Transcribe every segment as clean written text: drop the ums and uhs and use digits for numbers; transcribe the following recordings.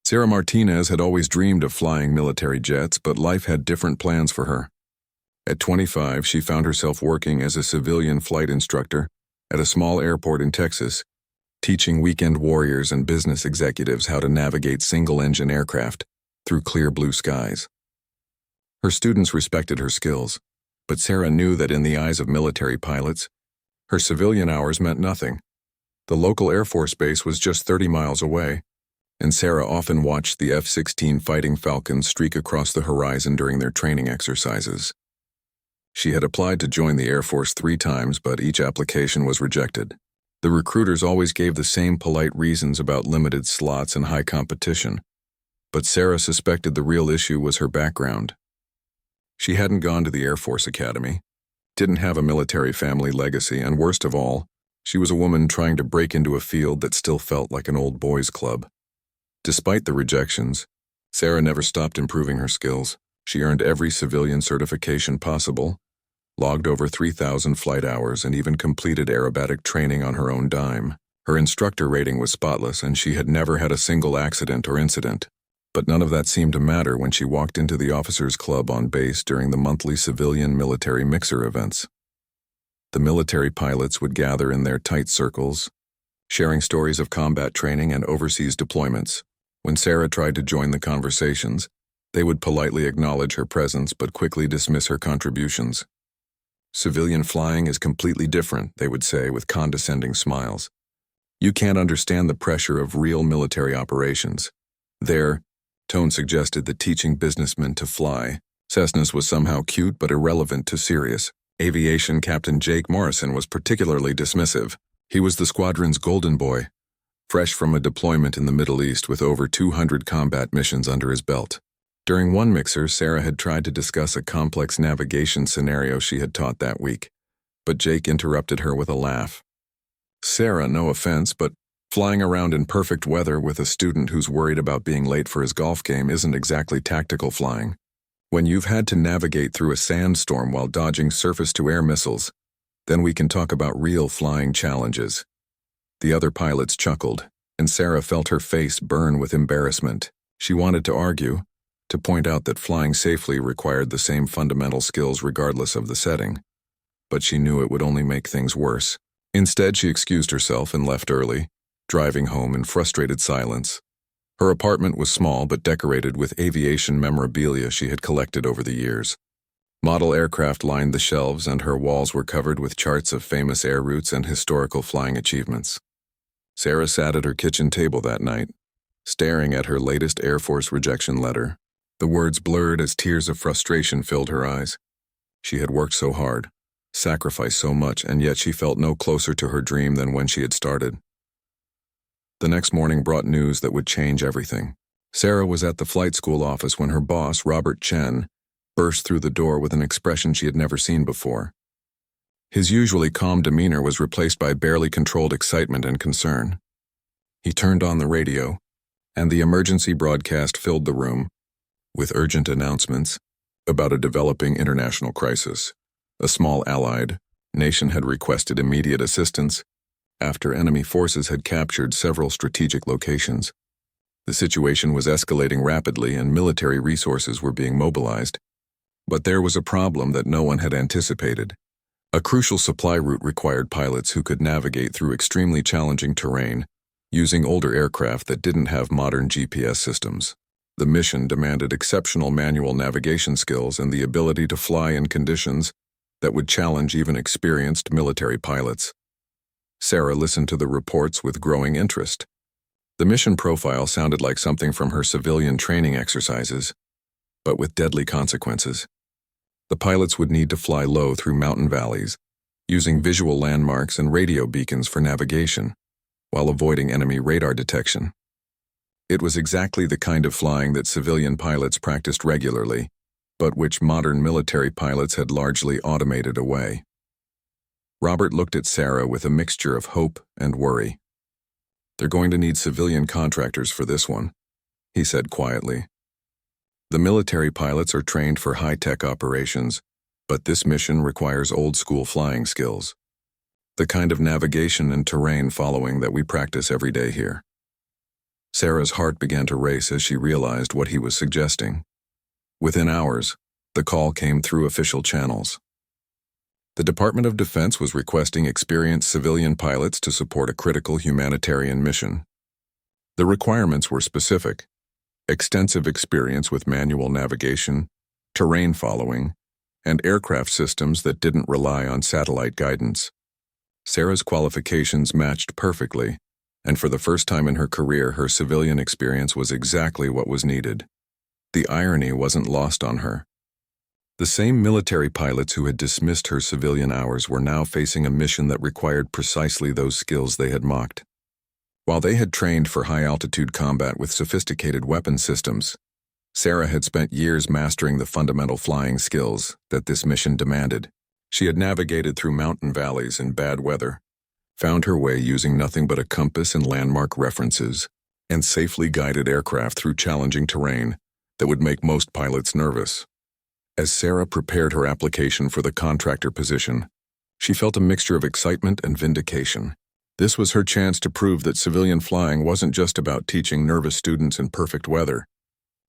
Sarah Martinez had always dreamed of flying military jets, but life had different plans for her. At 25, she found herself working as a civilian flight instructor at a small airport in Texas, teaching weekend warriors and business executives how to navigate single-engine aircraft through clear blue skies. Her students respected her skills, but Sarah knew that in the eyes of military pilots, her civilian hours meant nothing. The local Air Force base was just 30 miles away, and Sarah often watched the F-16 Fighting Falcons streak across the horizon during their training exercises. She had applied to join the Air Force 3 times, but each application was rejected. The recruiters always gave the same polite reasons about limited slots and high competition, but Sarah suspected the real issue was her background. She hadn't gone to the Air Force Academy, didn't have a military family legacy, and worst of all, she was a woman trying to break into a field that still felt like an old boys' club. Despite the rejections, Sarah never stopped improving her skills. She earned every civilian certification possible, logged over 3,000 flight hours, and even completed aerobatic training on her own dime. Her instructor rating was spotless, and she had never had a single accident or incident. But none of that seemed to matter when she walked into the officers' club on base during the monthly civilian-military mixer events. The military pilots would gather in their tight circles, sharing stories of combat training and overseas deployments. When Sarah tried to join the conversations, they would politely acknowledge her presence but quickly dismiss her contributions. "Civilian flying is completely different," they would say with condescending smiles. "You can't understand the pressure of real military operations." Their tone suggested that teaching businessmen to fly Cessnas was somehow cute but irrelevant to serious aviation. Captain Jake Morrison was particularly dismissive. He was the squadron's golden boy, fresh from a deployment in the Middle East with over 200 combat missions under his belt. During one mixer, Sarah had tried to discuss a complex navigation scenario she had taught that week, but Jake interrupted her with a laugh. "Sarah, no offense, but flying around in perfect weather with a student who's worried about being late for his golf game isn't exactly tactical flying. When you've had to navigate through a sandstorm while dodging surface-to-air missiles, then we can talk about real flying challenges." The other pilots chuckled, and Sarah felt her face burn with embarrassment. She wanted to argue, to point out that flying safely required the same fundamental skills regardless of the setting, but she knew it would only make things worse. Instead, she excused herself and left early, driving home in frustrated silence. Her apartment was small but decorated with aviation memorabilia she had collected over the years. Model aircraft lined the shelves, and her walls were covered with charts of famous air routes and historical flying achievements. Sarah sat at her kitchen table that night, staring at her latest Air Force rejection letter. The words blurred as tears of frustration filled her eyes. She had worked so hard, sacrificed so much, and yet she felt no closer to her dream than when she had started. The next morning brought news that would change everything. Sarah was at the flight school office when her boss, Robert Chen, burst through the door with an expression she had never seen before. His usually calm demeanor was replaced by barely controlled excitement and concern. He turned on the radio, and the emergency broadcast filled the room with urgent announcements about a developing international crisis. A small allied nation had requested immediate assistance after enemy forces had captured several strategic locations. The situation was escalating rapidly and military resources were being mobilized. But there was a problem that no one had anticipated. A crucial supply route required pilots who could navigate through extremely challenging terrain using older aircraft that didn't have modern GPS systems. The mission demanded exceptional manual navigation skills and the ability to fly in conditions that would challenge even experienced military pilots. Sarah listened to the reports with growing interest. The mission profile sounded like something from her civilian training exercises, but with deadly consequences. The pilots would need to fly low through mountain valleys, using visual landmarks and radio beacons for navigation, while avoiding enemy radar detection. It was exactly the kind of flying that civilian pilots practiced regularly, but which modern military pilots had largely automated away. Robert looked at Sarah with a mixture of hope and worry. "They're going to need civilian contractors for this one," he said quietly. "The military pilots are trained for high-tech operations, but this mission requires old-school flying skills, the kind of navigation and terrain following that we practice every day here." Sarah's heart began to race as she realized what he was suggesting. Within hours, the call came through official channels. The Department of Defense was requesting experienced civilian pilots to support a critical humanitarian mission. The requirements were specific: extensive experience with manual navigation, terrain following, and aircraft systems that didn't rely on satellite guidance. Sarah's qualifications matched perfectly, and for the first time in her career, her civilian experience was exactly what was needed. The irony wasn't lost on her. The same military pilots who had dismissed her civilian hours were now facing a mission that required precisely those skills they had mocked. While they had trained for high-altitude combat with sophisticated weapon systems, Sarah had spent years mastering the fundamental flying skills that this mission demanded. She had navigated through mountain valleys in bad weather, found her way using nothing but a compass and landmark references, and safely guided aircraft through challenging terrain that would make most pilots nervous. As Sarah prepared her application for the contractor position, she felt a mixture of excitement and vindication. This was her chance to prove that civilian flying wasn't just about teaching nervous students in perfect weather.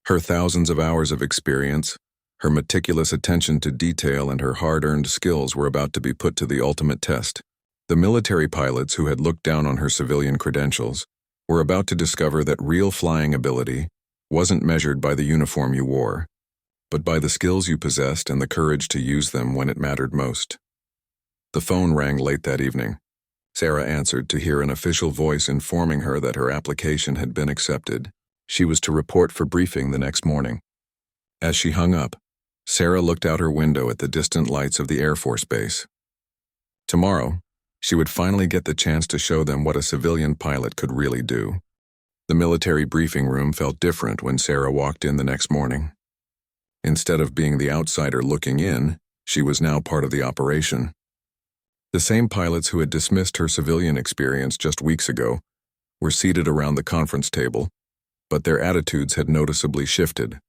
Her thousands of hours of experience, her meticulous attention to detail, and her hard-earned skills were about to be put to the ultimate test. The military pilots who had looked down on her civilian credentials were about to discover that real flying ability wasn't measured by the uniform you wore, but by the skills you possessed and the courage to use them when it mattered most. The phone rang late that evening. Sarah answered to hear an official voice informing her that her application had been accepted. She was to report for briefing the next morning. As she hung up, Sarah looked out her window at the distant lights of the Air Force Base. Tomorrow, she would finally get the chance to show them what a civilian pilot could really do. The military briefing room felt different when Sarah walked in the next morning. Instead of being the outsider looking in, she was now part of the operation. The same pilots who had dismissed her civilian experience just weeks ago were seated around the conference table, but their attitudes had noticeably shifted.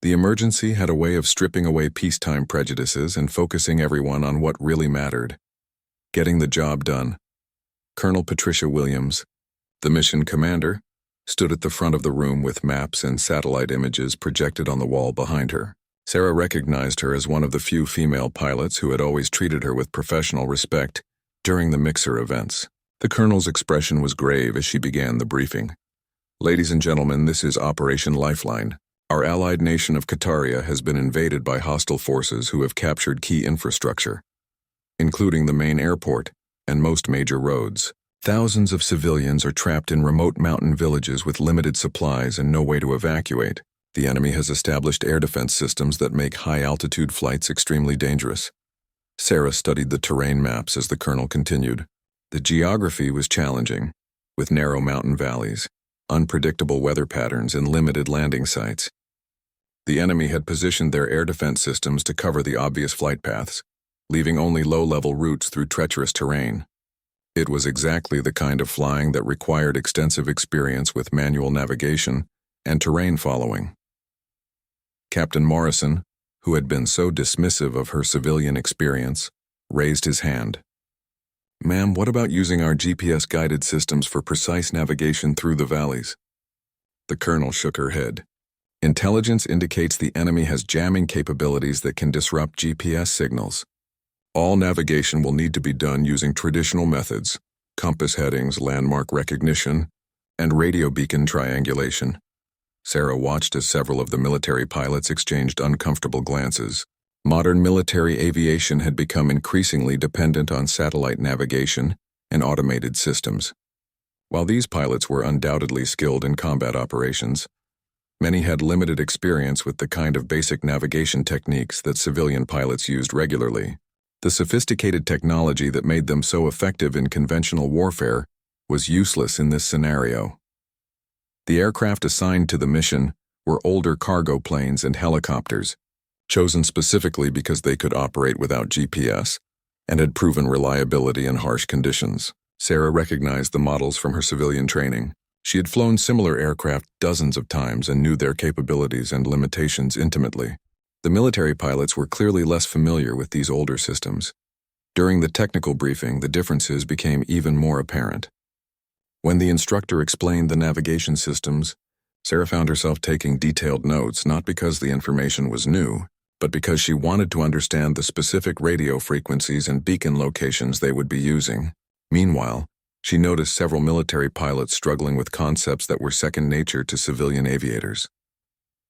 The emergency had a way of stripping away peacetime prejudices and focusing everyone on what really mattered: getting the job done. Colonel Patricia Williams, the mission commander, stood at the front of the room with maps and satellite images projected on the wall behind her. Sarah recognized her as one of the few female pilots who had always treated her with professional respect during the mixer events. The colonel's expression was grave as she began the briefing. "Ladies and gentlemen, this is Operation Lifeline. Our allied nation of Qataria has been invaded by hostile forces who have captured key infrastructure, including the main airport and most major roads. Thousands of civilians are trapped in remote mountain villages with limited supplies and no way to evacuate. The enemy has established air defense systems that make high-altitude flights extremely dangerous." Sarah studied the terrain maps as the colonel continued. The geography was challenging, with narrow mountain valleys, unpredictable weather patterns, and limited landing sites. The enemy had positioned their air defense systems to cover the obvious flight paths, leaving only low-level routes through treacherous terrain. It was exactly the kind of flying that required extensive experience with manual navigation and terrain following. Captain Morrison, who had been so dismissive of her civilian experience, raised his hand. "Ma'am, what about using our GPS-guided systems for precise navigation through the valleys?" The colonel shook her head. "Intelligence indicates the enemy has jamming capabilities that can disrupt GPS signals. All navigation will need to be done using traditional methods: compass headings, landmark recognition, and radio beacon triangulation." Sarah watched as several of the military pilots exchanged uncomfortable glances. Modern military aviation had become increasingly dependent on satellite navigation and automated systems. While these pilots were undoubtedly skilled in combat operations, many had limited experience with the kind of basic navigation techniques that civilian pilots used regularly. The sophisticated technology that made them so effective in conventional warfare was useless in this scenario. The aircraft assigned to the mission were older cargo planes and helicopters, chosen specifically because they could operate without GPS and had proven reliability in harsh conditions. Sarah recognized the models from her civilian training. She had flown similar aircraft dozens of times and knew their capabilities and limitations intimately. The military pilots were clearly less familiar with these older systems. During the technical briefing, the differences became even more apparent. When the instructor explained the navigation systems, Sarah found herself taking detailed notes not because the information was new, but because she wanted to understand the specific radio frequencies and beacon locations they would be using. Meanwhile, she noticed several military pilots struggling with concepts that were second nature to civilian aviators.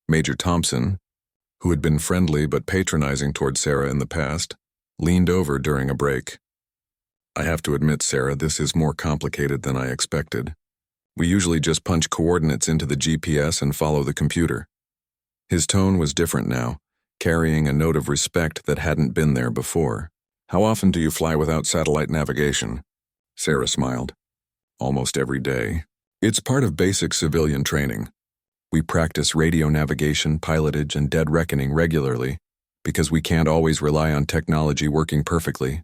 Major Thompson, who had been friendly but patronizing toward Sarah in the past, leaned over during a break. "I have to admit, Sarah, this is more complicated than I expected. We usually just punch coordinates into the GPS and follow the computer." His tone was different now, carrying a note of respect that hadn't been there before. "How often do you fly without satellite navigation?" Sarah smiled. "Almost every day. It's part of basic civilian training. We practice radio navigation, pilotage, and dead reckoning regularly because we can't always rely on technology working perfectly."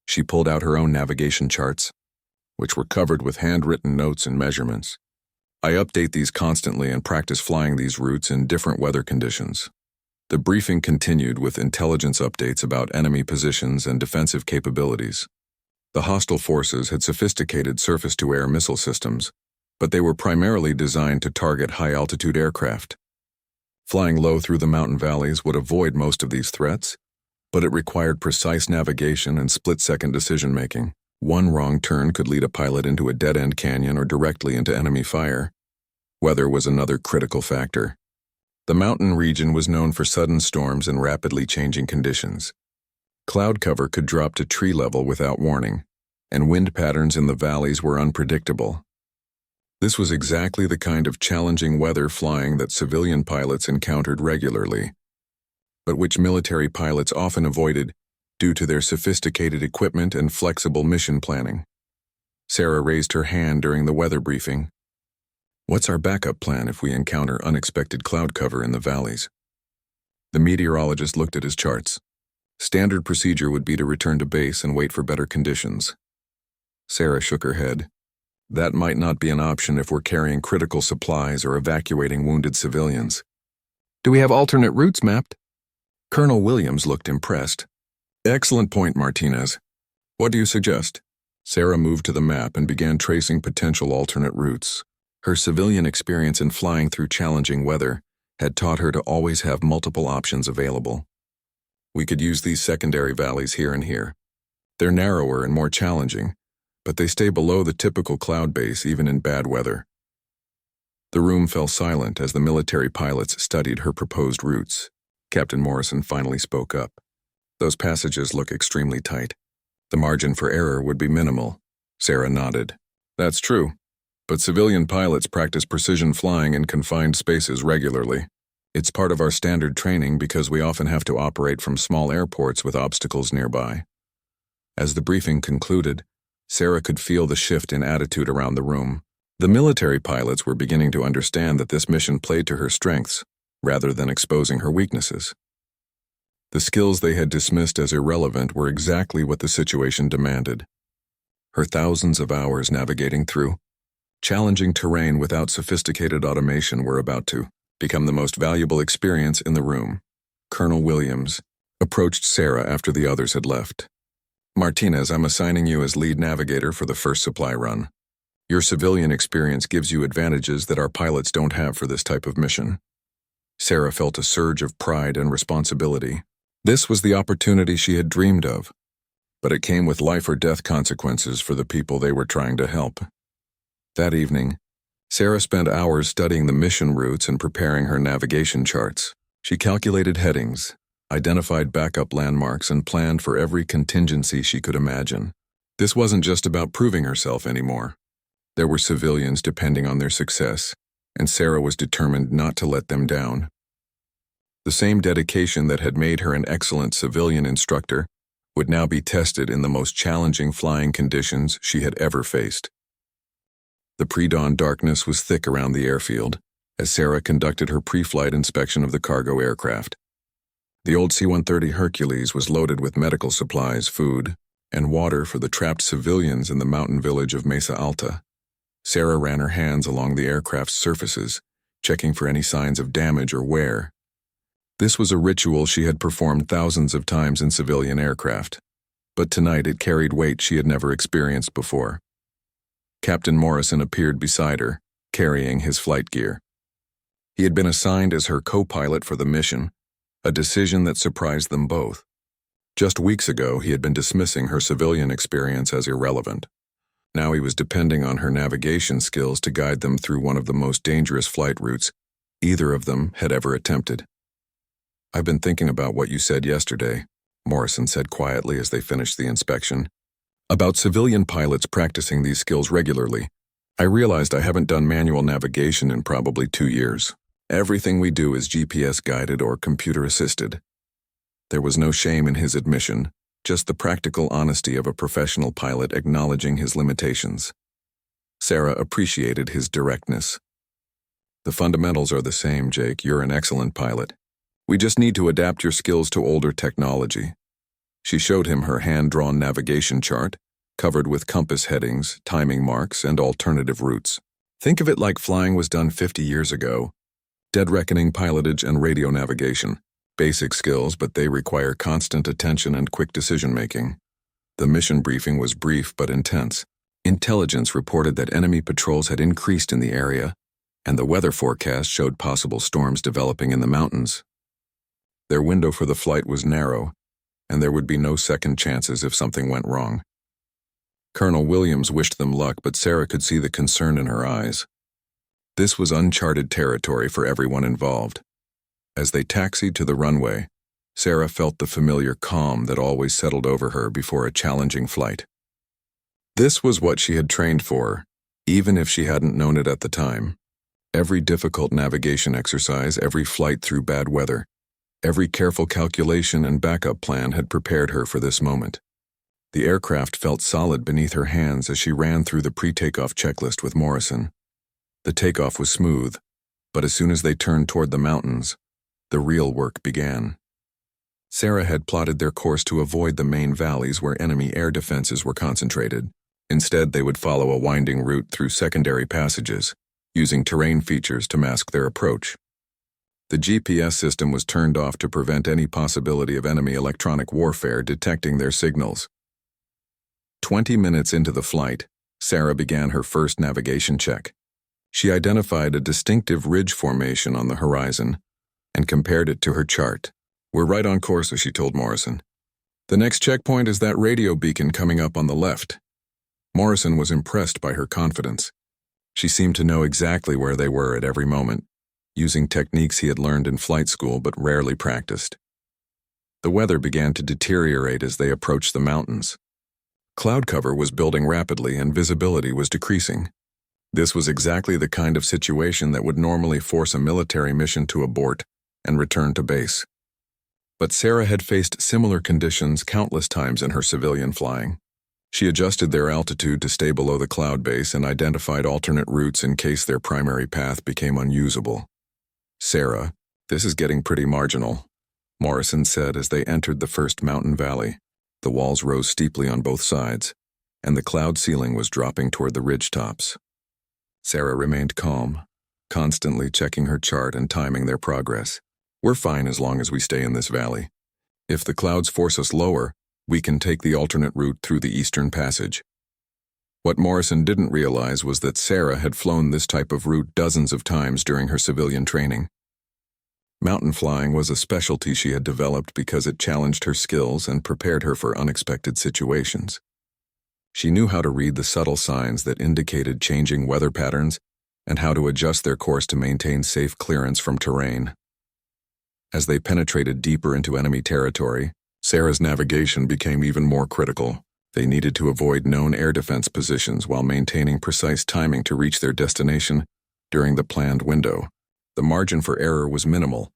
She pulled out her own navigation charts, which were covered with handwritten notes and measurements. "I update these constantly and practice flying these routes in different weather conditions." The briefing continued with intelligence updates about enemy positions and defensive capabilities. The hostile forces had sophisticated surface-to-air missile systems, but they were primarily designed to target high-altitude aircraft. Flying low through the mountain valleys would avoid most of these threats, but it required precise navigation and split-second decision-making. One wrong turn could lead a pilot into a dead-end canyon or directly into enemy fire. Weather was another critical factor. The mountain region was known for sudden storms and rapidly changing conditions. Cloud cover could drop to tree level without warning, and wind patterns in the valleys were unpredictable. This was exactly the kind of challenging weather flying that civilian pilots encountered regularly, but which military pilots often avoided due to their sophisticated equipment and flexible mission planning. Sarah raised her hand during the weather briefing. "What's our backup plan if we encounter unexpected cloud cover in the valleys?" The meteorologist looked at his charts. "Standard procedure would be to return to base and wait for better conditions." Sarah shook her head. "That might not be an option if we're carrying critical supplies or evacuating wounded civilians." "Do we have alternate routes mapped?" Colonel Williams looked impressed. "Excellent point, Martinez. What do you suggest?" Sarah moved to the map and began tracing potential alternate routes. Her civilian experience in flying through challenging weather had taught her to always have multiple options available. "We could use these secondary valleys here and here. They're narrower and more challenging, but they stay below the typical cloud base even in bad weather." The room fell silent as the military pilots studied her proposed routes. Captain Morrison finally spoke up. "Those passages look extremely tight. The margin for error would be minimal." Sarah nodded. "That's true, but civilian pilots practice precision flying in confined spaces regularly. It's part of our standard training because we often have to operate from small airports with obstacles nearby." As the briefing concluded, Sarah could feel the shift in attitude around the room. The military pilots were beginning to understand that this mission played to her strengths, rather than exposing her weaknesses. The skills they had dismissed as irrelevant were exactly what the situation demanded. Her thousands of hours navigating through challenging terrain without sophisticated automation were about to become the most valuable experience in the room. Colonel Williams approached Sarah after the others had left. "Martinez, I'm assigning you as lead navigator for the first supply run. Your civilian experience gives you advantages that our pilots don't have for this type of mission." Sarah felt a surge of pride and responsibility. This was the opportunity she had dreamed of, but it came with life or death consequences for the people they were trying to help. That evening, Sarah spent hours studying the mission routes and preparing her navigation charts. She calculated headings, identified backup landmarks, and planned for every contingency she could imagine. This wasn't just about proving herself anymore. There were civilians depending on their success, and Sarah was determined not to let them down. The same dedication that had made her an excellent civilian instructor would now be tested in the most challenging flying conditions she had ever faced. The pre-dawn darkness was thick around the airfield as Sarah conducted her pre-flight inspection of the cargo aircraft. The old C-130 Hercules was loaded with medical supplies, food, and water for the trapped civilians in the mountain village of Mesa Alta. Sarah ran her hands along the aircraft's surfaces, checking for any signs of damage or wear. This was a ritual she had performed thousands of times in civilian aircraft, but tonight it carried weight she had never experienced before. Captain Morrison appeared beside her, carrying his flight gear. He had been assigned as her co-pilot for the mission, a decision that surprised them both. Just weeks ago, he had been dismissing her civilian experience as irrelevant. Now he was depending on her navigation skills to guide them through one of the most dangerous flight routes either of them had ever attempted. "I've been thinking about what you said yesterday," Morrison said quietly as they finished the inspection. "About civilian pilots practicing these skills regularly. I realized I haven't done manual navigation in probably 2 years. Everything we do is GPS-guided or computer-assisted." There was no shame in his admission, just the practical honesty of a professional pilot acknowledging his limitations. Sarah appreciated his directness. "The fundamentals are the same, Jake. You're an excellent pilot. We just need to adapt your skills to older technology." She showed him her hand-drawn navigation chart, covered with compass headings, timing marks, and alternative routes. "Think of it like flying was done 50 years ago. Dead reckoning pilotage and radio navigation. Basic skills, but they require constant attention and quick decision-making." The mission briefing was brief but intense. Intelligence reported that enemy patrols had increased in the area, and the weather forecast showed possible storms developing in the mountains. Their window for the flight was narrow, and there would be no second chances if something went wrong. Colonel Williams wished them luck, but Sarah could see the concern in her eyes. This was uncharted territory for everyone involved. As they taxied to the runway, Sarah felt the familiar calm that always settled over her before a challenging flight. This was what she had trained for, even if she hadn't known it at the time. Every difficult navigation exercise, every flight through bad weather, every careful calculation and backup plan had prepared her for this moment. The aircraft felt solid beneath her hands as she ran through the pre-takeoff checklist with Morrison. The takeoff was smooth, but as soon as they turned toward the mountains, the real work began. Sarah had plotted their course to avoid the main valleys where enemy air defenses were concentrated. Instead, they would follow a winding route through secondary passages, using terrain features to mask their approach. The GPS system was turned off to prevent any possibility of enemy electronic warfare detecting their signals. 20 minutes into the flight, Sarah began her first navigation check. She identified a distinctive ridge formation on the horizon and compared it to her chart. "We're right on course," she told Morrison. "The next checkpoint is that radio beacon coming up on the left." Morrison was impressed by her confidence. She seemed to know exactly where they were at every moment, using techniques he had learned in flight school but rarely practiced. The weather began to deteriorate as they approached the mountains. Cloud cover was building rapidly and visibility was decreasing. This was exactly the kind of situation that would normally force a military mission to abort and return to base. But Sarah had faced similar conditions countless times in her civilian flying. She adjusted their altitude to stay below the cloud base and identified alternate routes in case their primary path became unusable. "Sarah, this is getting pretty marginal," Morrison said as they entered the first mountain valley. The walls rose steeply on both sides, and the cloud ceiling was dropping toward the ridge tops. Sarah remained calm, constantly checking her chart and timing their progress. "We're fine as long as we stay in this valley. If the clouds force us lower, we can take the alternate route through the Eastern Passage." What Morrison didn't realize was that Sarah had flown this type of route dozens of times during her civilian training. Mountain flying was a specialty she had developed because it challenged her skills and prepared her for unexpected situations. She knew how to read the subtle signs that indicated changing weather patterns and how to adjust their course to maintain safe clearance from terrain. As they penetrated deeper into enemy territory, Sarah's navigation became even more critical. They needed to avoid known air defense positions while maintaining precise timing to reach their destination during the planned window. The margin for error was minimal,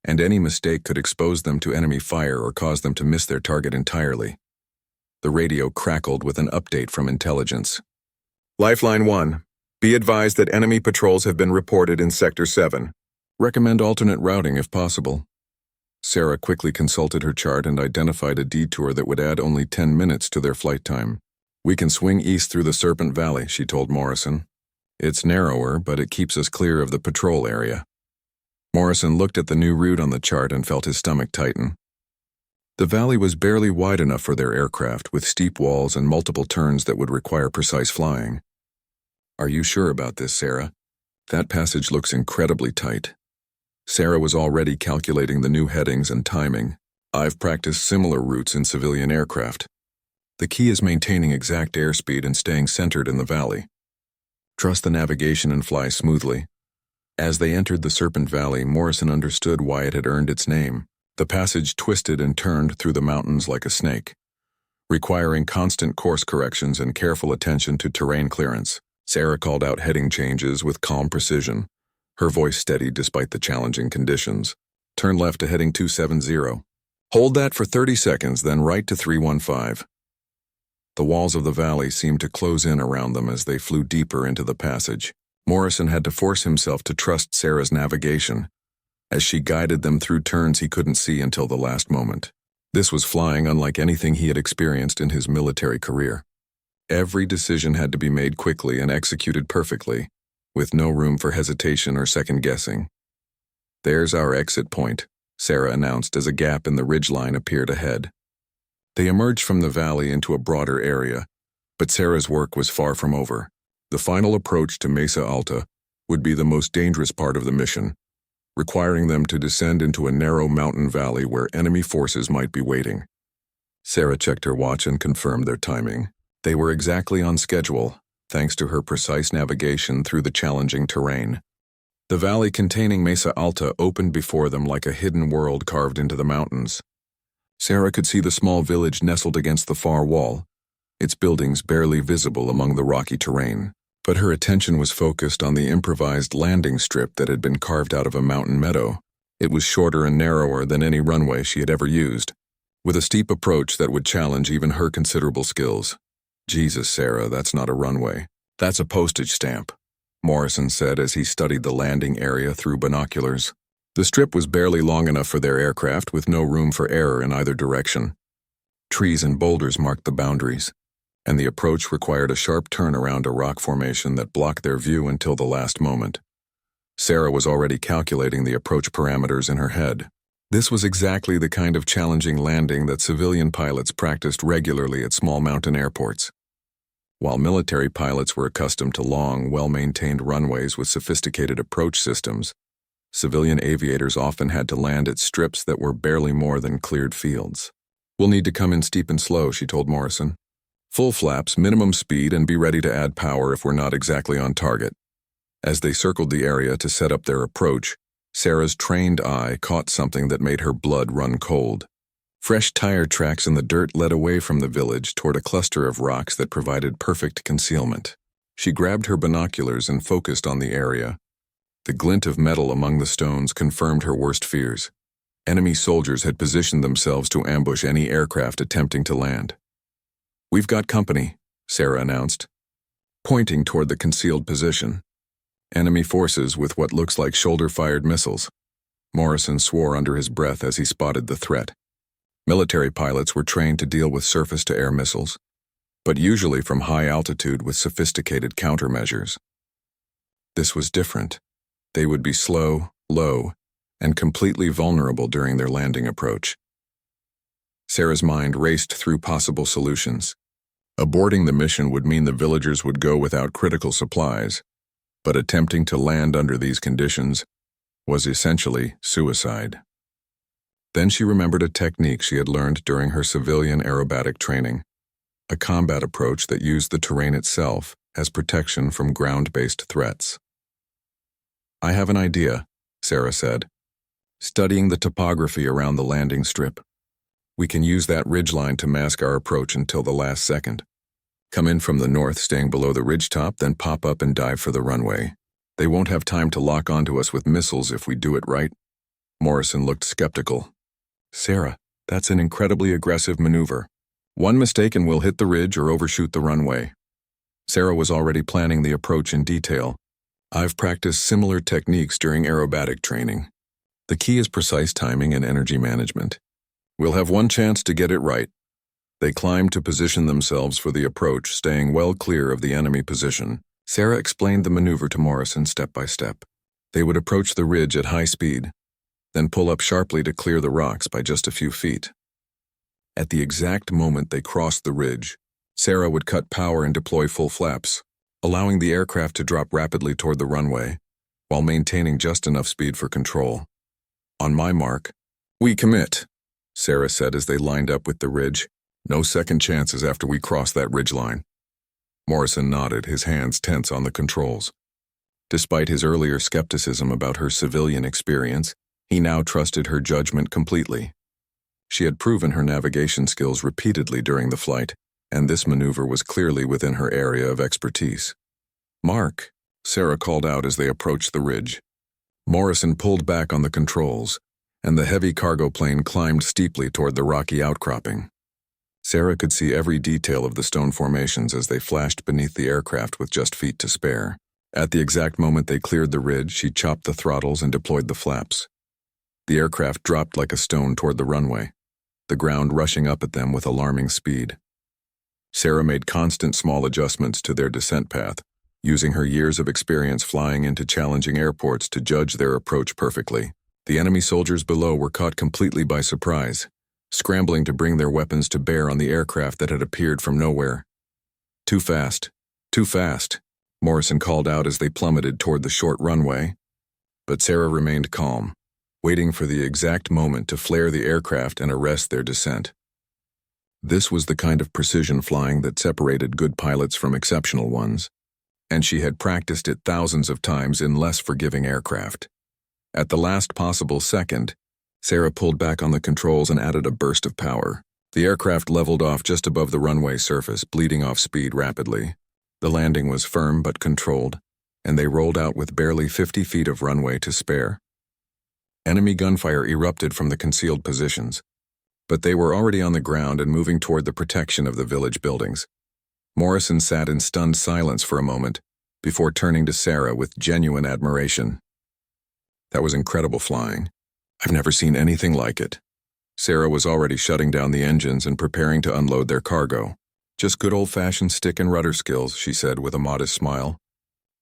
and any mistake could expose them to enemy fire or cause them to miss their target entirely. The radio crackled with an update from intelligence. "Lifeline 1. Be advised that enemy patrols have been reported in Sector 7. Recommend alternate routing if possible." Sarah quickly consulted her chart and identified a detour that would add only 10 minutes to their flight time. "We can swing east through the Serpent Valley," she told Morrison. "It's narrower, but it keeps us clear of the patrol area." Morrison looked at the new route on the chart and felt his stomach tighten. The valley was barely wide enough for their aircraft, with steep walls and multiple turns that would require precise flying. Are you sure about this, Sarah? That passage looks incredibly tight. Sarah was already calculating the new headings and timing. I've practiced similar routes in civilian aircraft. The key is maintaining exact airspeed and staying centered in the valley. Trust the navigation and fly smoothly. As they entered the Serpent Valley, Morrison understood why it had earned its name. The passage twisted and turned through the mountains like a snake, requiring constant course corrections and careful attention to terrain clearance. Sarah called out heading changes with calm precision, her voice steady despite the challenging conditions. Turn left to heading 270. Hold that for 30 seconds, then right to 315. The walls of the valley seemed to close in around them as they flew deeper into the passage. Morrison had to force himself to trust Sarah's navigation, as she guided them through turns he couldn't see until the last moment. This was flying unlike anything he had experienced in his military career. Every decision had to be made quickly and executed perfectly, with no room for hesitation or second-guessing. There's our exit point, Sarah announced as a gap in the ridgeline appeared ahead. They emerged from the valley into a broader area, but Sarah's work was far from over. The final approach to Mesa Alta would be the most dangerous part of the mission, requiring them to descend into a narrow mountain valley where enemy forces might be waiting. Sarah checked her watch and confirmed their timing. They were exactly on schedule, thanks to her precise navigation through the challenging terrain. The valley containing Mesa Alta opened before them like a hidden world carved into the mountains. Sarah could see the small village nestled against the far wall, its buildings barely visible among the rocky terrain. But her attention was focused on the improvised landing strip that had been carved out of a mountain meadow. It was shorter and narrower than any runway she had ever used, with a steep approach that would challenge even her considerable skills. Jesus, Sarah, that's not a runway. That's a postage stamp, Morrison said as he studied the landing area through binoculars. The strip was barely long enough for their aircraft, with no room for error in either direction. Trees and boulders marked the boundaries, and the approach required a sharp turn around a rock formation that blocked their view until the last moment. Sarah was already calculating the approach parameters in her head. This was exactly the kind of challenging landing that civilian pilots practiced regularly at small mountain airports. While military pilots were accustomed to long, well-maintained runways with sophisticated approach systems, civilian aviators often had to land at strips that were barely more than cleared fields. We'll need to come in steep and slow, she told Morrison. Full flaps, minimum speed, and be ready to add power if we're not exactly on target. As they circled the area to set up their approach, Sarah's trained eye caught something that made her blood run cold. Fresh tire tracks in the dirt led away from the village toward a cluster of rocks that provided perfect concealment. She grabbed her binoculars and focused on the area. The glint of metal among the stones confirmed her worst fears. Enemy soldiers had positioned themselves to ambush any aircraft attempting to land. "We've got company," Sarah announced, pointing toward the concealed position. Enemy forces with what looks like shoulder-fired missiles. Morrison swore under his breath as he spotted the threat. Military pilots were trained to deal with surface-to-air missiles, but usually from high altitude with sophisticated countermeasures. This was different. They would be slow, low, and completely vulnerable during their landing approach. Sarah's mind raced through possible solutions. Aborting the mission would mean the villagers would go without critical supplies, but attempting to land under these conditions was essentially suicide. Then she remembered a technique she had learned during her civilian aerobatic training, a combat approach that used the terrain itself as protection from ground-based threats. "I have an idea," Sarah said, studying the topography around the landing strip. "We can use that ridgeline to mask our approach until the last second. Come in from the north, staying below the ridgetop, then pop up and dive for the runway. They won't have time to lock onto us with missiles if we do it right." Morrison looked skeptical. "Sarah, that's an incredibly aggressive maneuver. One mistake and we'll hit the ridge or overshoot the runway." Sarah was already planning the approach in detail. "I've practiced similar techniques during aerobatic training. The key is precise timing and energy management. We'll have one chance to get it right." They climbed to position themselves for the approach, staying well clear of the enemy position. Sarah explained the maneuver to Morrison step by step. They would approach the ridge at high speed, then pull up sharply to clear the rocks by just a few feet. At the exact moment they crossed the ridge, Sarah would cut power and deploy full flaps. allowing the aircraft to drop rapidly toward the runway, while maintaining just enough speed for control. "On my mark, we commit," Sarah said as they lined up with the ridge. "No second chances after we cross that ridgeline." Morrison nodded, his hands tense on the controls. Despite his earlier skepticism about her civilian experience, he now trusted her judgment completely. She had proven her navigation skills repeatedly during the flight, and this maneuver was clearly within her area of expertise. "Mark," Sarah called out as they approached the ridge. Morrison pulled back on the controls, and the heavy cargo plane climbed steeply toward the rocky outcropping. Sarah could see every detail of the stone formations as they flashed beneath the aircraft with just feet to spare. At the exact moment they cleared the ridge, she chopped the throttles and deployed the flaps. The aircraft dropped like a stone toward the runway, the ground rushing up at them with alarming speed. Sarah made constant small adjustments to their descent path, using her years of experience flying into challenging airports to judge their approach perfectly. The enemy soldiers below were caught completely by surprise, scrambling to bring their weapons to bear on the aircraft that had appeared from nowhere. "Too fast, too fast," Morrison called out as they plummeted toward the short runway. But Sarah remained calm, waiting for the exact moment to flare the aircraft and arrest their descent. This was the kind of precision flying that separated good pilots from exceptional ones, and she had practiced it thousands of times in less forgiving aircraft. At the last possible second, Sarah pulled back on the controls and added a burst of power. The aircraft leveled off just above the runway surface, bleeding off speed rapidly. The landing was firm but controlled, and they rolled out with barely 50 feet of runway to spare. Enemy gunfire erupted from the concealed positions, but they were already on the ground and moving toward the protection of the village buildings. Morrison sat in stunned silence for a moment, before turning to Sarah with genuine admiration. "That was incredible flying. I've never seen anything like it." Sarah was already shutting down the engines and preparing to unload their cargo. "Just good old-fashioned stick and rudder skills," she said with a modest smile.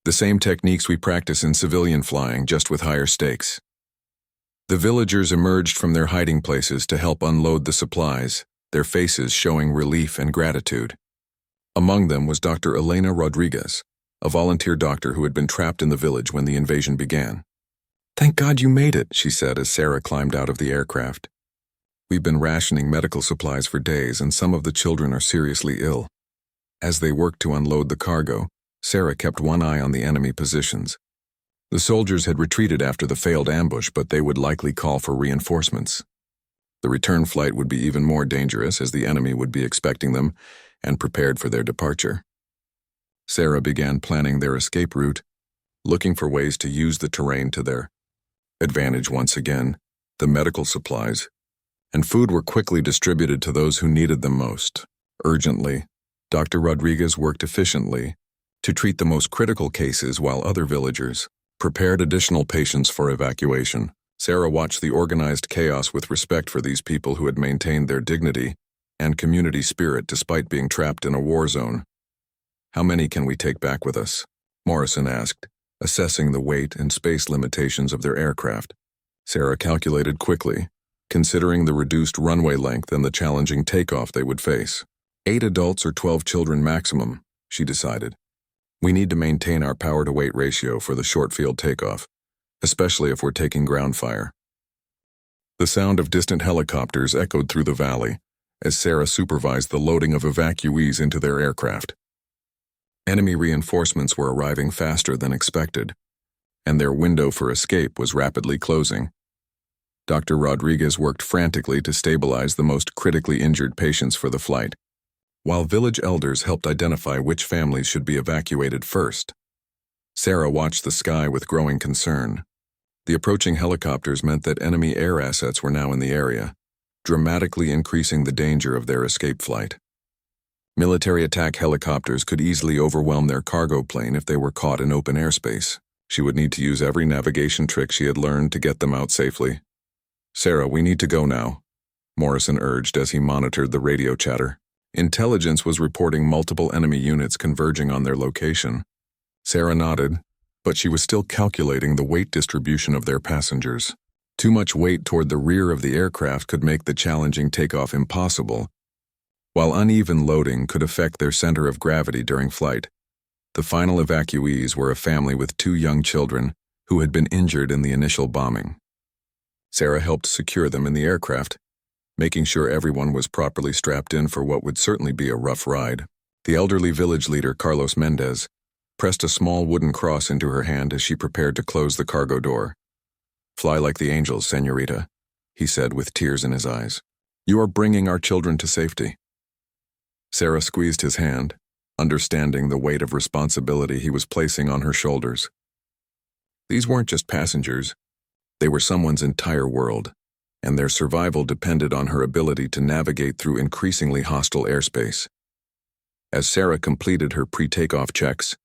"The same techniques we practice in civilian flying, just with higher stakes." The villagers emerged from their hiding places to help unload the supplies, their faces showing relief and gratitude. Among them was Dr. Elena Rodriguez, a volunteer doctor who had been trapped in the village when the invasion began. "Thank God you made it," she said as Sarah climbed out of the aircraft. "We've been rationing medical supplies for days, and some of the children are seriously ill." As they worked to unload the cargo, Sarah kept one eye on the enemy positions. The soldiers had retreated after the failed ambush, but they would likely call for reinforcements. The return flight would be even more dangerous, as the enemy would be expecting them and prepared for their departure. Sarah began planning their escape route, looking for ways to use the terrain to their advantage once again. The medical supplies and food were quickly distributed to those who needed them most. Urgently, Dr. Rodriguez worked efficiently to treat the most critical cases while other villagers prepared additional patients for evacuation. Sarah watched the organized chaos with respect for these people who had maintained their dignity and community spirit despite being trapped in a war zone. "How many can we take back with us?" Morrison asked, assessing the weight and space limitations of their aircraft. Sarah calculated quickly, considering the reduced runway length and the challenging takeoff they would face. 8 adults or 12 children maximum, she decided. "We need to maintain our power-to-weight ratio for the short-field takeoff, especially if we're taking ground fire." The sound of distant helicopters echoed through the valley as Sarah supervised the loading of evacuees into their aircraft. Enemy reinforcements were arriving faster than expected, and their window for escape was rapidly closing. Dr. Rodriguez worked frantically to stabilize the most critically injured patients for the flight, while village elders helped identify which families should be evacuated first. Sarah watched the sky with growing concern. The approaching helicopters meant that enemy air assets were now in the area, dramatically increasing the danger of their escape flight. Military attack helicopters could easily overwhelm their cargo plane if they were caught in open airspace. She would need to use every navigation trick she had learned to get them out safely. "Sarah, we need to go now," Morrison urged as he monitored the radio chatter. Intelligence was reporting multiple enemy units converging on their location. Sarah nodded, but she was still calculating the weight distribution of their passengers. Too much weight toward the rear of the aircraft could make the challenging takeoff impossible, while uneven loading could affect their center of gravity during flight. The final evacuees were a family with 2 young children who had been injured in the initial bombing. Sarah helped secure them in the aircraft, making sure everyone was properly strapped in for what would certainly be a rough ride. The elderly village leader, Carlos Mendez, pressed a small wooden cross into her hand as she prepared to close the cargo door. "Fly like the angels, señorita," he said with tears in his eyes. "You are bringing our children to safety." Sarah squeezed his hand, understanding the weight of responsibility he was placing on her shoulders. These weren't just passengers. They were someone's entire world, and their survival depended on her ability to navigate through increasingly hostile airspace. As Sarah completed her pre-takeoff checks,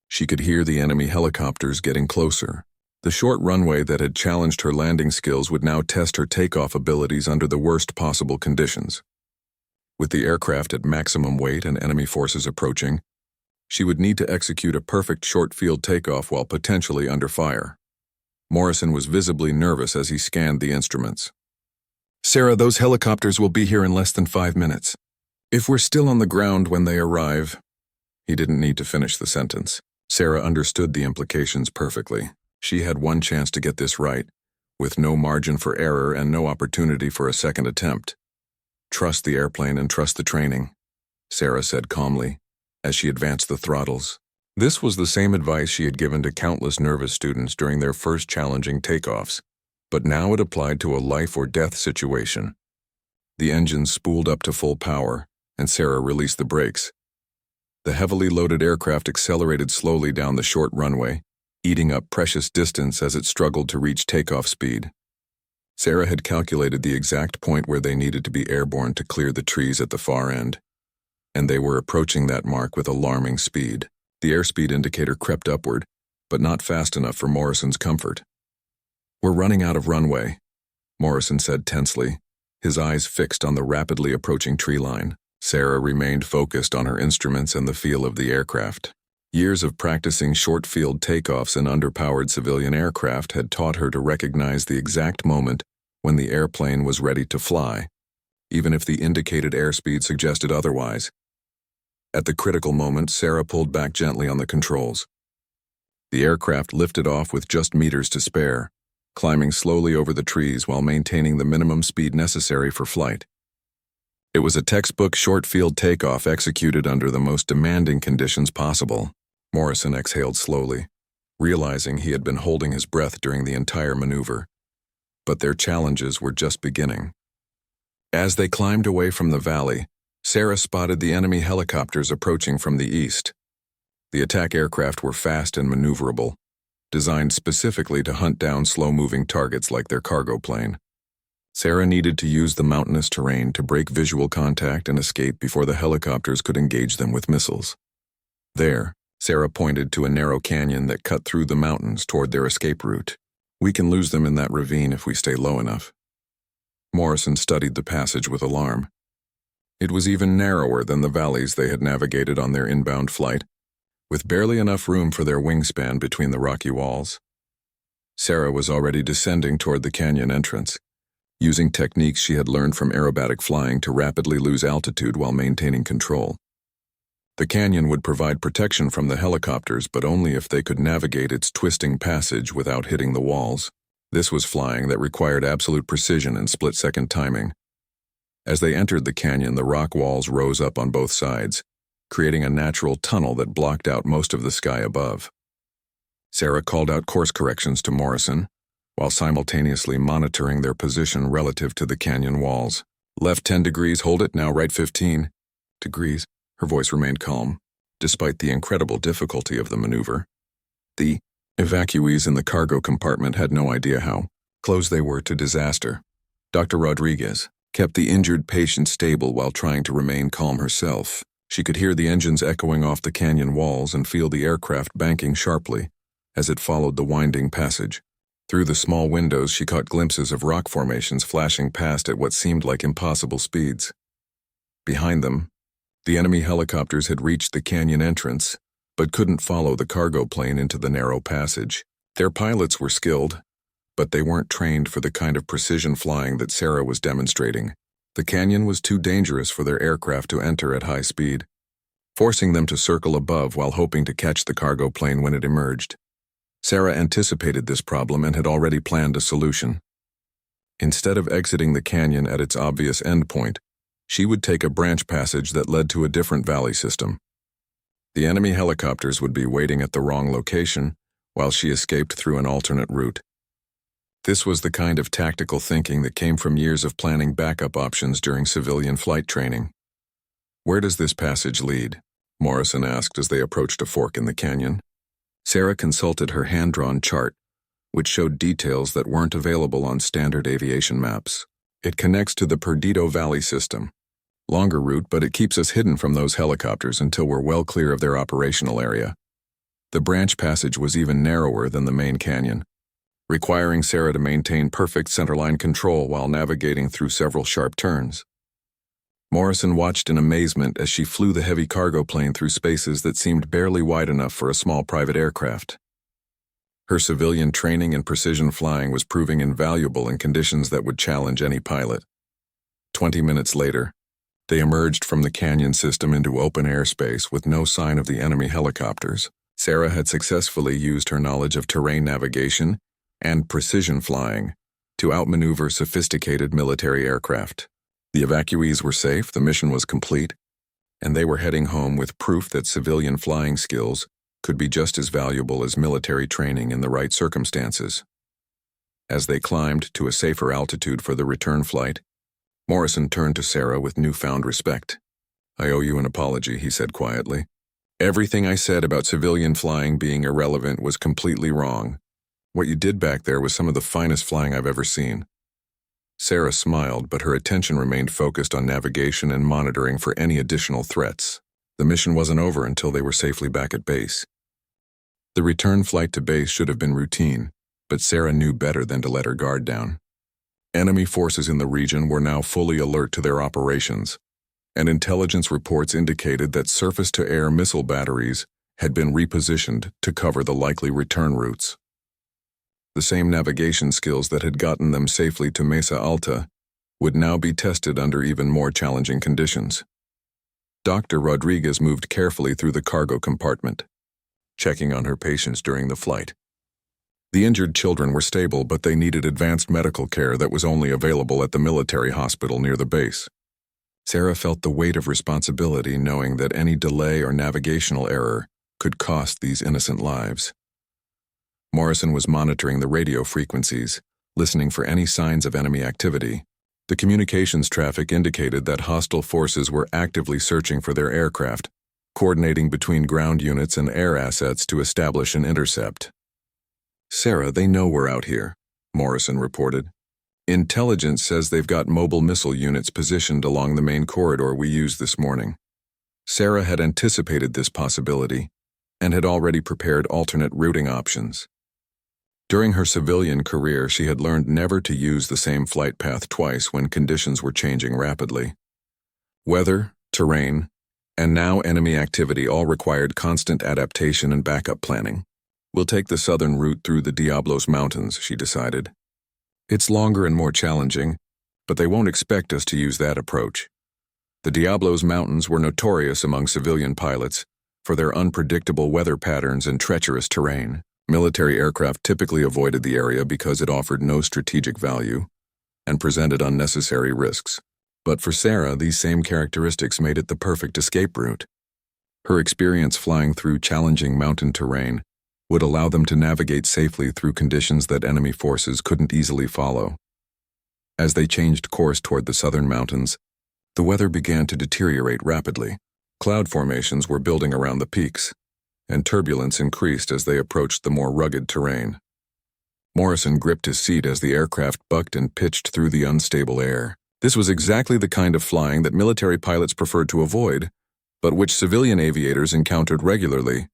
she could hear the enemy helicopters getting closer. The short runway that had challenged her landing skills would now test her takeoff abilities under the worst possible conditions. With the aircraft at maximum weight and enemy forces approaching, she would need to execute a perfect short-field takeoff while potentially under fire. Morrison was visibly nervous as he scanned the instruments. "Sarah, those helicopters will be here in less than 5 minutes. If we're still on the ground when they arrive..." He didn't need to finish the sentence. Sarah understood the implications perfectly. She had one chance to get this right, with no margin for error and no opportunity for a second attempt. "Trust the airplane and trust the training," Sarah said calmly, as she advanced the throttles. This was the same advice she had given to countless nervous students during their first challenging takeoffs, but now it applied to a life-or-death situation. The engines spooled up to full power, and Sarah released the brakes. The heavily loaded aircraft accelerated slowly down the short runway, eating up precious distance as it struggled to reach takeoff speed. Sarah had calculated the exact point where they needed to be airborne to clear the trees at the far end, and they were approaching that mark with alarming speed. The airspeed indicator crept upward, but not fast enough for Morrison's comfort. "We're running out of runway," Morrison said tensely, his eyes fixed on the rapidly approaching tree line. Sarah remained focused on her instruments and the feel of the aircraft. Years of practicing short-field takeoffs in underpowered civilian aircraft had taught her to recognize the exact moment when the airplane was ready to fly, even if the indicated airspeed suggested otherwise. At the critical moment, Sarah pulled back gently on the controls. The aircraft lifted off with just meters to spare, climbing slowly over the trees while maintaining the minimum speed necessary for flight. It was a textbook short-field takeoff executed under the most demanding conditions possible. Morrison exhaled slowly, realizing he had been holding his breath during the entire maneuver. But their challenges were just beginning. As they climbed away from the valley, Sarah spotted the enemy helicopters approaching from the east. The attack aircraft were fast and maneuverable, designed specifically to hunt down slow-moving targets like their cargo plane. Sarah needed to use the mountainous terrain to break visual contact and escape before the helicopters could engage them with missiles. There, Sarah pointed to a narrow canyon that cut through the mountains toward their escape route. "We can lose them in that ravine if we stay low enough." Morrison studied the passage with alarm. It was even narrower than the valleys they had navigated on their inbound flight, with barely enough room for their wingspan between the rocky walls. Sarah was already descending toward the canyon entrance, using techniques she had learned from aerobatic flying to rapidly lose altitude while maintaining control. The canyon would provide protection from the helicopters, but only if they could navigate its twisting passage without hitting the walls. This was flying that required absolute precision and split-second timing. As they entered the canyon, the rock walls rose up on both sides, creating a natural tunnel that blocked out most of the sky above. Sarah called out course corrections to Morrison, while simultaneously monitoring their position relative to the canyon walls. "Left 10 degrees, hold it, now right 15 degrees. Her voice remained calm, despite the incredible difficulty of the maneuver. The evacuees in the cargo compartment had no idea how close they were to disaster. Dr. Rodriguez kept the injured patient stable while trying to remain calm herself. She could hear the engines echoing off the canyon walls and feel the aircraft banking sharply as it followed the winding passage. Through the small windows, she caught glimpses of rock formations flashing past at what seemed like impossible speeds. Behind them, the enemy helicopters had reached the canyon entrance, but couldn't follow the cargo plane into the narrow passage. Their pilots were skilled, but they weren't trained for the kind of precision flying that Sarah was demonstrating. The canyon was too dangerous for their aircraft to enter at high speed. forcing them to circle above while hoping to catch the cargo plane when it emerged. Sarah anticipated this problem and had already planned a solution. Instead of exiting the canyon at its obvious endpoint, she would take a branch passage that led to a different valley system. The enemy helicopters would be waiting at the wrong location, while she escaped through an alternate route. This was the kind of tactical thinking that came from years of planning backup options during civilian flight training. "Where does this passage lead?" Morrison asked as they approached a fork in the canyon. Sarah consulted her hand-drawn chart, which showed details that weren't available on standard aviation maps. "It connects to the Perdido Valley system. Longer route, but it keeps us hidden from those helicopters until we're well clear of their operational area." The branch passage was even narrower than the main canyon, requiring Sarah to maintain perfect centerline control while navigating through several sharp turns. Morrison watched in amazement as she flew the heavy cargo plane through spaces that seemed barely wide enough for a small private aircraft. Her civilian training in precision flying was proving invaluable in conditions that would challenge any pilot. 20 minutes later, they emerged from the canyon system into open airspace with no sign of the enemy helicopters. Sarah had successfully used her knowledge of terrain navigation and precision flying to outmaneuver sophisticated military aircraft. The evacuees were safe, the mission was complete, and they were heading home with proof that civilian flying skills could be just as valuable as military training in the right circumstances. As they climbed to a safer altitude for the return flight, Morrison turned to Sarah with newfound respect. "I owe you an apology," he said quietly. "Everything I said about civilian flying being irrelevant was completely wrong. What you did back there was some of the finest flying I've ever seen." Sarah smiled, but her attention remained focused on navigation and monitoring for any additional threats. The mission wasn't over until they were safely back at base. The return flight to base should have been routine, but Sarah knew better than to let her guard down. Enemy forces in the region were now fully alert to their operations, and intelligence reports indicated that surface-to-air missile batteries had been repositioned to cover the likely return routes. The same navigation skills that had gotten them safely to Mesa Alta would now be tested under even more challenging conditions. Dr. Rodriguez moved carefully through the cargo compartment, checking on her patients during the flight. The injured children were stable, but they needed advanced medical care that was only available at the military hospital near the base. Sarah felt the weight of responsibility, knowing that any delay or navigational error could cost these innocent lives. Morrison was monitoring the radio frequencies, listening for any signs of enemy activity. The communications traffic indicated that hostile forces were actively searching for their aircraft, coordinating between ground units and air assets to establish an intercept. "Sarah, they know we're out here," Morrison reported. "Intelligence says they've got mobile missile units positioned along the main corridor we used this morning." Sarah had anticipated this possibility and had already prepared alternate routing options. During her civilian career, she had learned never to use the same flight path twice when conditions were changing rapidly. Weather, terrain, and now enemy activity all required constant adaptation and backup planning. "We'll take the southern route through the Diablos Mountains," she decided. "It's longer and more challenging, but they won't expect us to use that approach." The Diablos Mountains were notorious among civilian pilots for their unpredictable weather patterns and treacherous terrain. Military aircraft typically avoided the area because it offered no strategic value and presented unnecessary risks. But for Sarah, these same characteristics made it the perfect escape route. Her experience flying through challenging mountain terrain would allow them to navigate safely through conditions that enemy forces couldn't easily follow. As they changed course toward the southern mountains, the weather began to deteriorate rapidly. Cloud formations were building around the peaks, and turbulence increased as they approached the more rugged terrain. Morrison gripped his seat as the aircraft bucked and pitched through the unstable air. This was exactly the kind of flying that military pilots preferred to avoid, but which civilian aviators encountered regularly.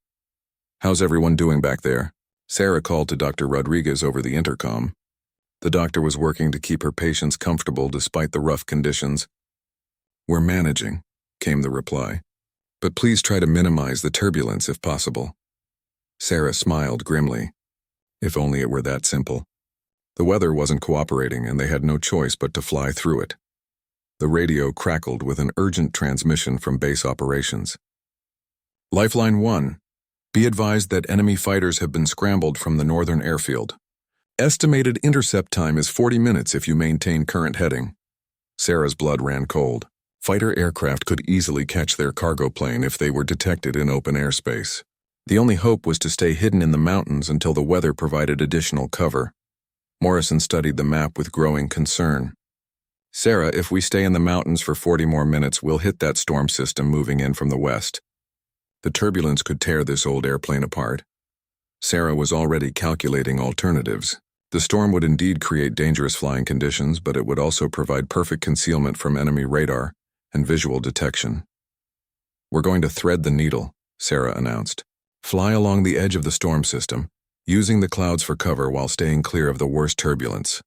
"How's everyone doing back there?" Sarah called to Dr. Rodriguez over the intercom. The doctor was working to keep her patients comfortable despite the rough conditions. "We're managing," came the reply. "But please try to minimize the turbulence if possible." Sarah smiled grimly. If only it were that simple. The weather wasn't cooperating, and they had no choice but to fly through it. The radio crackled with an urgent transmission from base operations. Lifeline 1. Be advised that enemy fighters have been scrambled from the northern airfield. Estimated intercept time is 40 minutes if you maintain current heading. Sarah's blood ran cold. Fighter aircraft could easily catch their cargo plane if they were detected in open airspace. The only hope was to stay hidden in the mountains until the weather provided additional cover. Morrison studied the map with growing concern. Sarah, if we stay in the mountains for 40 more minutes, we'll hit that storm system moving in from the west. The turbulence could tear this old airplane apart. Sarah was already calculating alternatives. The storm would indeed create dangerous flying conditions, but it would also provide perfect concealment from enemy radar and visual detection. We're going to thread the needle, Sarah announced. Fly along the edge of the storm system, using the clouds for cover while staying clear of the worst turbulence.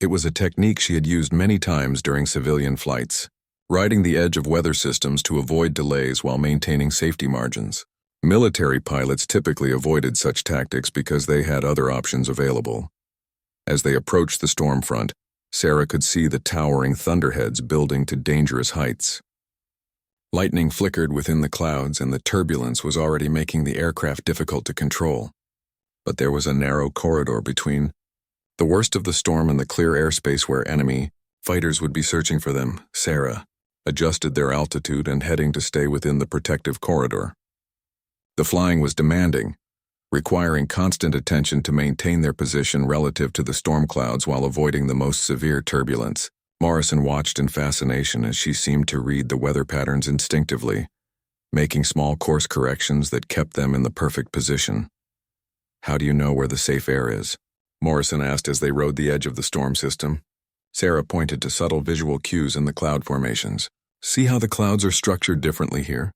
It was a technique she had used many times during civilian flights, riding the edge of weather systems to avoid delays while maintaining safety margins. Military pilots typically avoided such tactics because they had other options available. As they approached the storm front, Sarah could see the towering thunderheads building to dangerous heights. Lightning flickered within the clouds, and the turbulence was already making the aircraft difficult to control. But there was a narrow corridor between the worst of the storm and the clear airspace where enemy fighters would be searching for them. Sarah adjusted their altitude and heading to stay within the protective corridor. The flying was demanding, requiring constant attention to maintain their position relative to the storm clouds while avoiding the most severe turbulence. Morrison watched in fascination as she seemed to read the weather patterns instinctively, making small course corrections that kept them in the perfect position. How do you know where the safe air is? Morrison asked as they rode the edge of the storm system. Sarah pointed to subtle visual cues in the cloud formations. See how the clouds are structured differently here?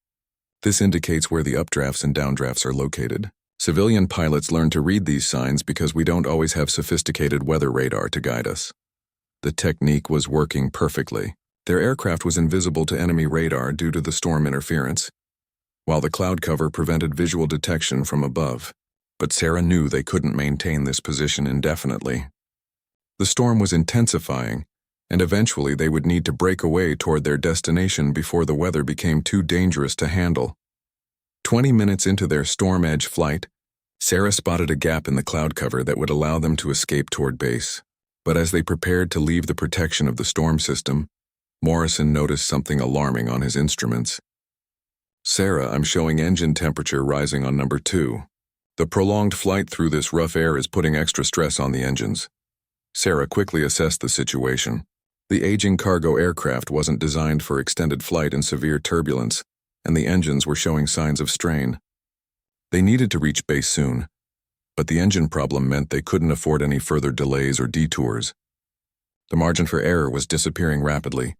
This indicates where the updrafts and downdrafts are located. Civilian pilots learn to read these signs because we don't always have sophisticated weather radar to guide us. The technique was working perfectly. Their aircraft was invisible to enemy radar due to the storm interference, while the cloud cover prevented visual detection from above. But Sarah knew they couldn't maintain this position indefinitely. The storm was intensifying, and eventually they would need to break away toward their destination before the weather became too dangerous to handle. 20 minutes into their storm-edge flight, Sarah spotted a gap in the cloud cover that would allow them to escape toward base. But as they prepared to leave the protection of the storm system, Morrison noticed something alarming on his instruments. Sarah, I'm showing engine temperature rising on number 2. The prolonged flight through this rough air is putting extra stress on the engines. Sarah quickly assessed the situation. The aging cargo aircraft wasn't designed for extended flight in severe turbulence, and the engines were showing signs of strain. They needed to reach base soon, but the engine problem meant they couldn't afford any further delays or detours. The margin for error was disappearing rapidly.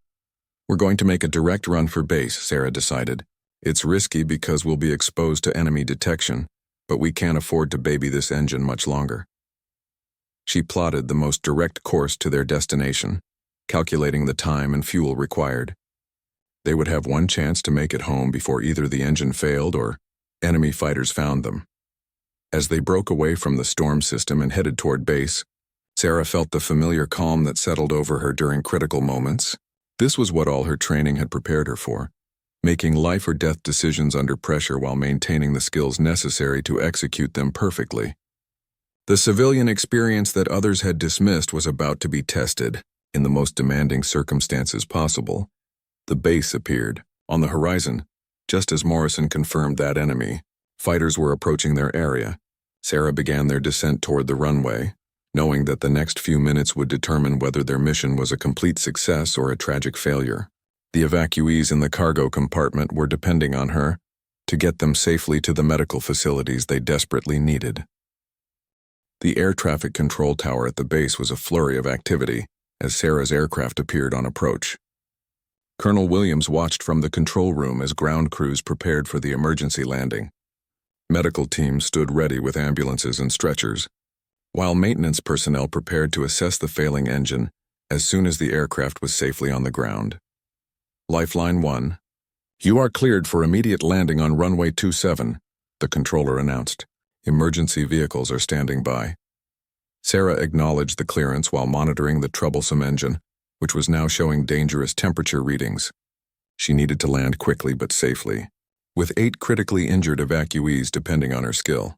We're going to make a direct run for base, Sarah decided. It's risky because we'll be exposed to enemy detection, but we can't afford to baby this engine much longer. She plotted the most direct course to their destination, calculating the time and fuel required. They would have one chance to make it home before either the engine failed or enemy fighters found them. As they broke away from the storm system and headed toward base, Sarah felt the familiar calm that settled over her during critical moments. This was what all her training had prepared her for, making life or death decisions under pressure while maintaining the skills necessary to execute them perfectly. The civilian experience that others had dismissed was about to be tested in the most demanding circumstances possible. The base appeared on the horizon, just as Morrison confirmed that enemy fighters were approaching their area. Sarah began their descent toward the runway, knowing that the next few minutes would determine whether their mission was a complete success or a tragic failure. The evacuees in the cargo compartment were depending on her to get them safely to the medical facilities they desperately needed. The air traffic control tower at the base was a flurry of activity as Sarah's aircraft appeared on approach. Colonel Williams watched from the control room as ground crews prepared for the emergency landing. Medical teams stood ready with ambulances and stretchers, while maintenance personnel prepared to assess the failing engine as soon as the aircraft was safely on the ground. Lifeline 1. You are cleared for immediate landing on runway 27, the controller announced. Emergency vehicles are standing by. Sarah acknowledged the clearance while monitoring the troublesome engine, which was now showing dangerous temperature readings. She needed to land quickly but safely. with 8 critically injured evacuees depending on her skill.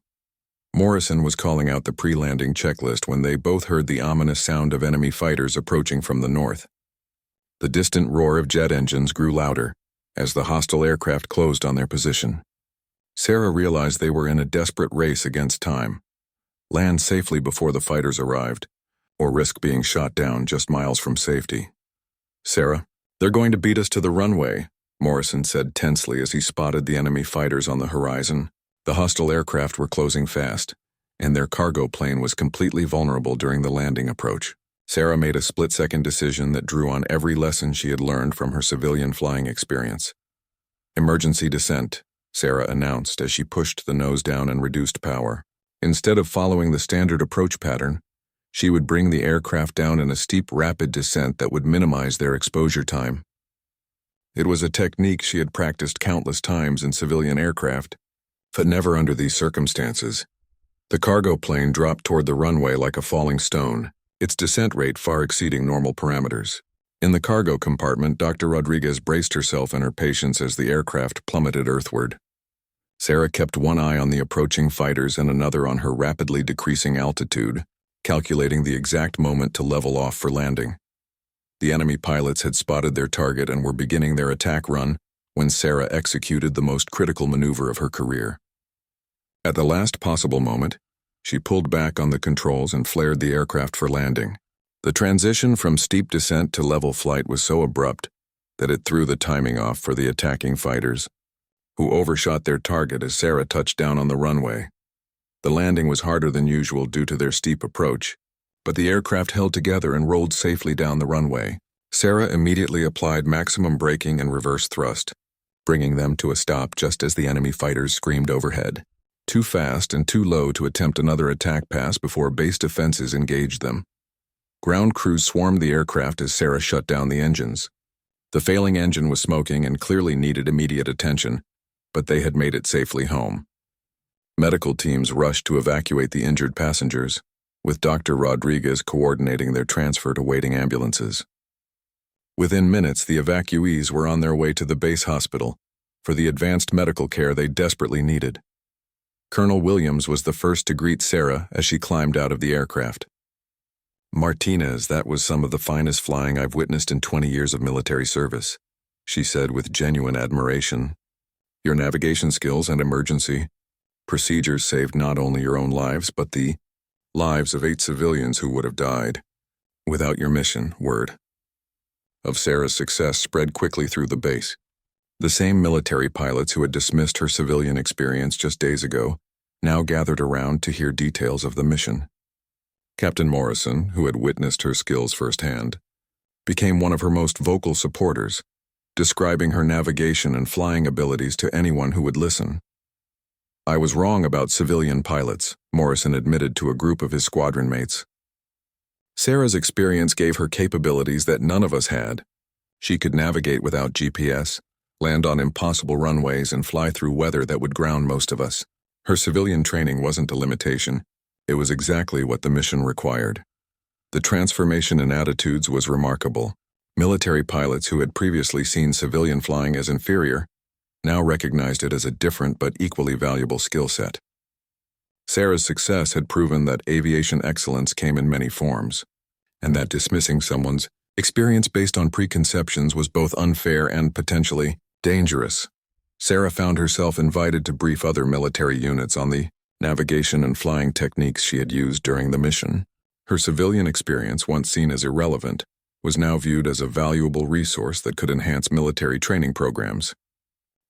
Morrison was calling out the pre-landing checklist when they both heard the ominous sound of enemy fighters approaching from the north. The distant roar of jet engines grew louder as the hostile aircraft closed on their position. Sarah realized they were in a desperate race against time. Land safely before the fighters arrived, or risk being shot down just miles from safety. "Sarah, they're going to beat us to the runway," Morrison said tensely as he spotted the enemy fighters on the horizon. The hostile aircraft were closing fast, and their cargo plane was completely vulnerable during the landing approach. Sarah made a split-second decision that drew on every lesson she had learned from her civilian flying experience. "Emergency descent," Sarah announced as she pushed the nose down and reduced power. Instead of following the standard approach pattern, she would bring the aircraft down in a steep, rapid descent that would minimize their exposure time. It was a technique she had practiced countless times in civilian aircraft, but never under these circumstances. The cargo plane dropped toward the runway like a falling stone, its descent rate far exceeding normal parameters. In the cargo compartment, Dr. Rodriguez braced herself and her patients as the aircraft plummeted earthward. Sarah kept one eye on the approaching fighters and another on her rapidly decreasing altitude, calculating the exact moment to level off for landing. The enemy pilots had spotted their target and were beginning their attack run when Sarah executed the most critical maneuver of her career. At the last possible moment, she pulled back on the controls and flared the aircraft for landing. The transition from steep descent to level flight was so abrupt that it threw the timing off for the attacking fighters, who overshot their target as Sarah touched down on the runway. The landing was harder than usual due to their steep approach, but the aircraft held together and rolled safely down the runway. Sarah immediately applied maximum braking and reverse thrust, bringing them to a stop just as the enemy fighters screamed overhead. Too fast and too low to attempt another attack pass before base defenses engaged them. Ground crews swarmed the aircraft as Sarah shut down the engines. The failing engine was smoking and clearly needed immediate attention, but they had made it safely home. Medical teams rushed to evacuate the injured passengers, with Dr. Rodriguez coordinating their transfer to waiting ambulances. Within minutes, the evacuees were on their way to the base hospital for the advanced medical care they desperately needed. Colonel Williams was the first to greet Sarah as she climbed out of the aircraft. "Martinez, that was some of the finest flying I've witnessed in 20 years of military service," she said with genuine admiration. "Your navigation skills and emergency procedures saved not only your own lives, but the lives of 8 civilians who would have died without your mission." Word of Sarah's success spread quickly through the base. The same military pilots who had dismissed her civilian experience just days ago now gathered around to hear details of the mission. Captain Morrison, who had witnessed her skills firsthand, became one of her most vocal supporters, describing her navigation and flying abilities to anyone who would listen. "I was wrong about civilian pilots," Morrison admitted to a group of his squadron mates. Sarah's experience gave her capabilities that none of us had. She could navigate without GPS, land on impossible runways, and fly through weather that would ground most of us. Her civilian training wasn't a limitation. It was exactly what the mission required. The transformation in attitudes was remarkable. Military pilots who had previously seen civilian flying as inferior now recognized it as a different but equally valuable skill set. Sarah's success had proven that aviation excellence came in many forms, and that dismissing someone's experience based on preconceptions was both unfair and potentially dangerous. Sarah found herself invited to brief other military units on the navigation and flying techniques she had used during the mission. Her civilian experience, once seen as irrelevant, was now viewed as a valuable resource that could enhance military training programs.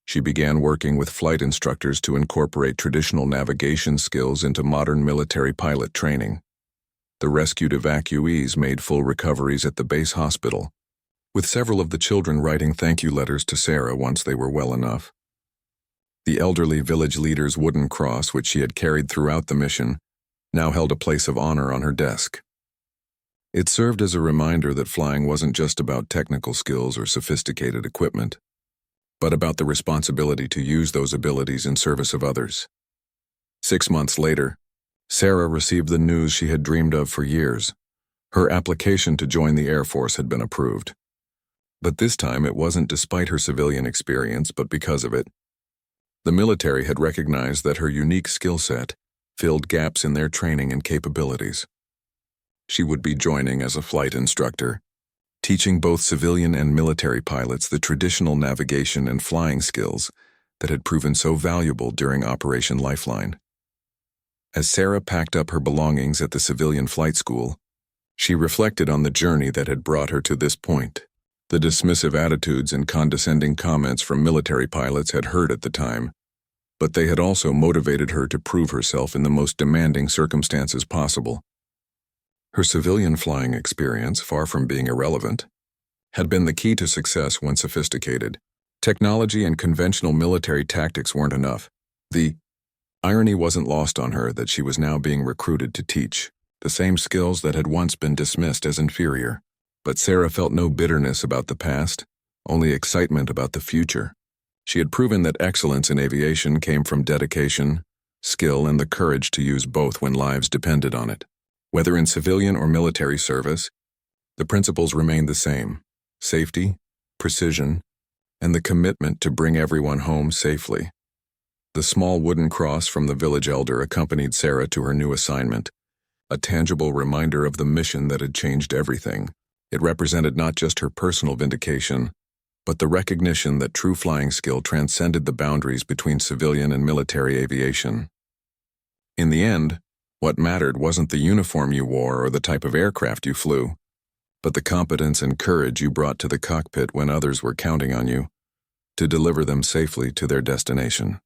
She began working with flight instructors to incorporate traditional navigation skills into modern military pilot training. The rescued evacuees made full recoveries at the base hospital, with several of the children writing thank you letters to Sarah once they were well enough. The elderly village leader's wooden cross, which she had carried throughout the mission, now held a place of honor on her desk. It served as a reminder that flying wasn't just about technical skills or sophisticated equipment, but about the responsibility to use those abilities in service of others. 6 months later, Sarah received the news she had dreamed of for years. Her application to join the Air Force had been approved. But this time it wasn't despite her civilian experience, but because of it. The military had recognized that her unique skill set filled gaps in their training and capabilities. She would be joining as a flight instructor, teaching both civilian and military pilots the traditional navigation and flying skills that had proven so valuable during Operation Lifeline. As Sarah packed up her belongings at the civilian flight school, she reflected on the journey that had brought her to this point. The dismissive attitudes and condescending comments from military pilots had hurt at the time, but they had also motivated her to prove herself in the most demanding circumstances possible. Her civilian flying experience, far from being irrelevant, had been the key to success when sophisticated. Technology and conventional military tactics weren't enough. The irony wasn't lost on her that she was now being recruited to teach the same skills that had once been dismissed as inferior. But Sarah felt no bitterness about the past, only excitement about the future. She had proven that excellence in aviation came from dedication, skill, and the courage to use both when lives depended on it. Whether in civilian or military service, the principles remained the same: safety, precision, and the commitment to bring everyone home safely. The small wooden cross from the village elder accompanied Sarah to her new assignment, a tangible reminder of the mission that had changed everything. It represented not just her personal vindication, but the recognition that true flying skill transcended the boundaries between civilian and military aviation. In the end, what mattered wasn't the uniform you wore or the type of aircraft you flew, but the competence and courage you brought to the cockpit when others were counting on you to deliver them safely to their destination.